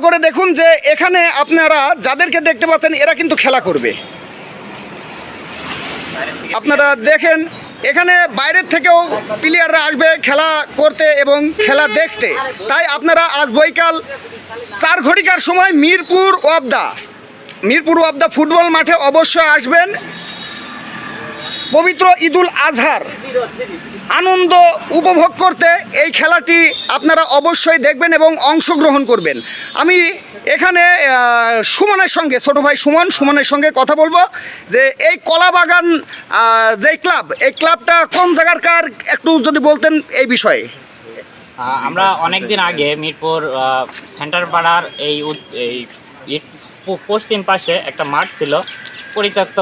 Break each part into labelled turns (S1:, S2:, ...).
S1: করে দেখুন যে এখানে আপনারা যাদেরকে দেখতে পাচ্ছেন এরা কিন্তু খেলা করবে। আপনারা দেখেন এখানে বাইরের থেকেও প্লেয়াররা আসবে খেলা করতে এবং খেলা দেখতে। তাই আপনারা আজ বৈকাল 4 ঘটিকার সময় মিরপুর অফ দা ফুটবল মাঠে অবশ্যই আসবেন। পবিত্র ঈদুল আজহার আনন্দ উপভোগ করতে এই খেলাটি আপনারা অবশ্যই দেখবেন এবং অংশগ্রহণ করবেন। আমি এখানে সুমনের সঙ্গে, ছোটো ভাই সুমনের সঙ্গে কথা বলবো যে এই কলাবাগান যে ক্লাব, এই ক্লাবটা কোন জায়গাকার একটু যদি বলতেন এই বিষয়ে।
S2: আমরা অনেক দিন আগে মিরপুর সেন্টার পাড়ার এই পশ্চিম পাশে একটা মাঠ ছিল, পরিত্যক্ত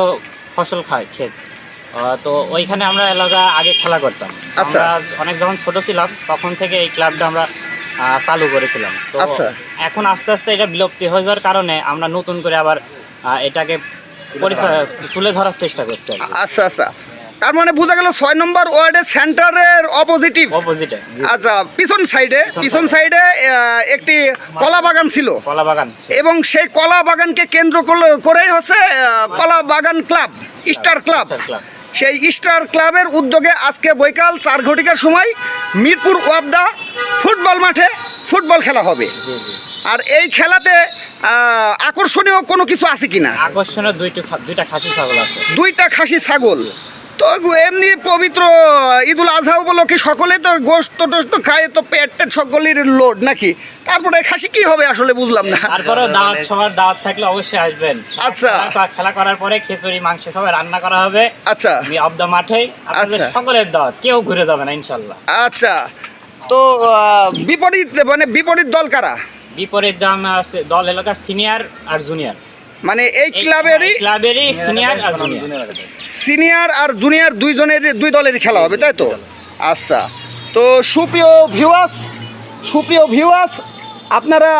S2: ফসল ক্ষেত, তো ওইখানে আমরা এলাকা আগে খেলা করতাম।
S1: আচ্ছা।
S2: আমরা অনেক যখন ছোট ছিলাম তখন থেকে এই ক্লাবটা আমরা চালু করেছিলাম। তো
S1: আচ্ছা।
S2: এখন আস্তে আস্তে এটা বিলুপ্তি হয়ে যাওয়ার কারণে আমরা নতুন করে আবার এটাকে পরিচয় তুলে ধরার চেষ্টা করছি।
S1: আচ্ছা আচ্ছা, তার মানে বোঝা গেল 6 নম্বর ওয়ার্ডের সেন্টারের অপোজিটে। আচ্ছা, পিছন সাইডে একটি কলা বাগান ছিল, এবং সেই কলা বাগানকে কেন্দ্র করেই হচ্ছে কলা বাগান ক্লাব, স্টার ক্লাব। সেই স্টার ক্লাবের উদ্যোগে আজকে বৈকাল 4 ঘটিকার সময় মিরপুর অফ দা ফুটবল মাঠে ফুটবল খেলা হবে। আর এই খেলাতে আকর্ষণীয় কোনো কিছু আছে কিনা?
S2: আকর্ষণীয় দুইটা খাসি ছাগল আছে।
S1: 2টা খাসি ছাগল। তো এমনি পবিত্র ঈদুল আজহা উপলক্ষে সকলে তো গোশত টোস্ত খায়, তো পেট সকলের লোড নাকি? তারপরে খাসি কি হবে আসলে বুঝলাম না।
S2: তারপরে সবার দাওয়াত থাকলে অবশ্যই আসবেন।
S1: আচ্ছা,
S2: খেলা করার পরে খিচুড়ি মাংস সবাই রান্না করা হবে। আচ্ছা, অফ দা মাঠে সকলের দাওয়াত, কেউ ঘুরে যাবে না ইনশাল্লাহ।
S1: আচ্ছা, তো বিপরীত দল কারা?
S2: বিপরীত দল এলাকার সিনিয়র আর জুনিয়র,
S1: মানে এই ক্লাবেরই সিনিয়র আর জুনিয়র দুই দলেরই খেলা হবে, তাই তো? আচ্ছা, তো সুপ্রিয় ভিউয়ার্স আপনারা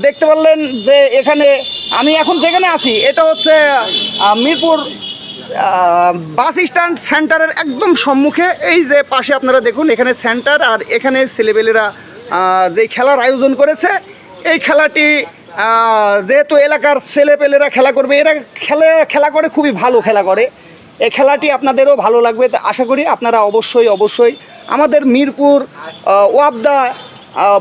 S1: দেখতে পারলেন যে এখানে আমি এখন যেখানে আছি এটা হচ্ছে মিরপুর বাস স্ট্যান্ড সেন্টারের একদম সম্মুখে। এই যে পাশে আপনারা দেখুন এখানে সেন্টার, আর এখানে ছেলেবেলেরা যে খেলার আয়োজন করেছে, এই খেলাটি যেহেতু এলাকার ছেলেপেলেরা খেলা করবে, এরা খেলা করে খুবই ভালো খেলা করে। এই খেলাটি আপনাদেরও ভালো লাগবে, আশা করি আপনারা অবশ্যই আমাদের মিরপুর অফ দা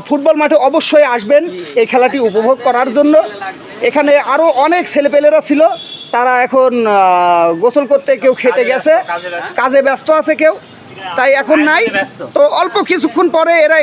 S1: ফুটবল মাঠে অবশ্যই আসবেন এই খেলাটি উপভোগ করার জন্য। এখানে আরও অনেক ছেলেপেলেরা ছিল, তারা এখন গোসল করতে, কেউ খেতে গেছে, কাজে ব্যস্ত আছে কেউ, তাই এখন নাই। তো অল্প কিছুক্ষণ পরে এরা